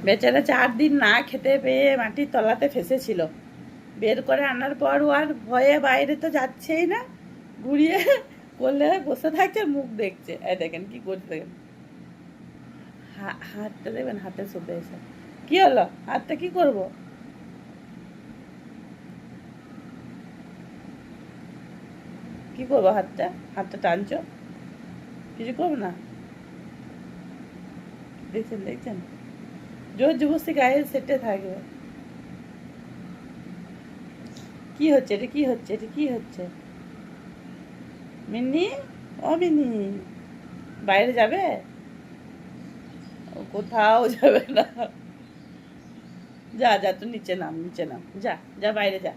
বেচারা 4 দিন না খেতে পেয়ে মাটির তলাতে ফেসেছিল। বের করে আনার পর ও আর ভয়ে বাইরে তো যাচ্ছেই না, ঘুরিয়ে বললে বসে থাকছে, মুখ দেখছে। এই দেখেন কি করছে, দেখেন হাতটা দেখবেন, হাতে চোপে এসে কি হলো, হাতটা কি করব? কি করবো হাতটা? হাতটা টানছো, কিছু করবো না। দেখছেন দেখছেন, জোর জবরদস্তি গায়ে সেটে থাকবে। কি হচ্ছে এটা, কি হচ্ছে এটা, কি হচ্ছে? মিন্নি, ও মিন্নি, বাইরে যাবে? ও কোথাও যাবে না। যা যা, তুই নিচে নাম, নিচে নাম, যা যা, বাইরে যা।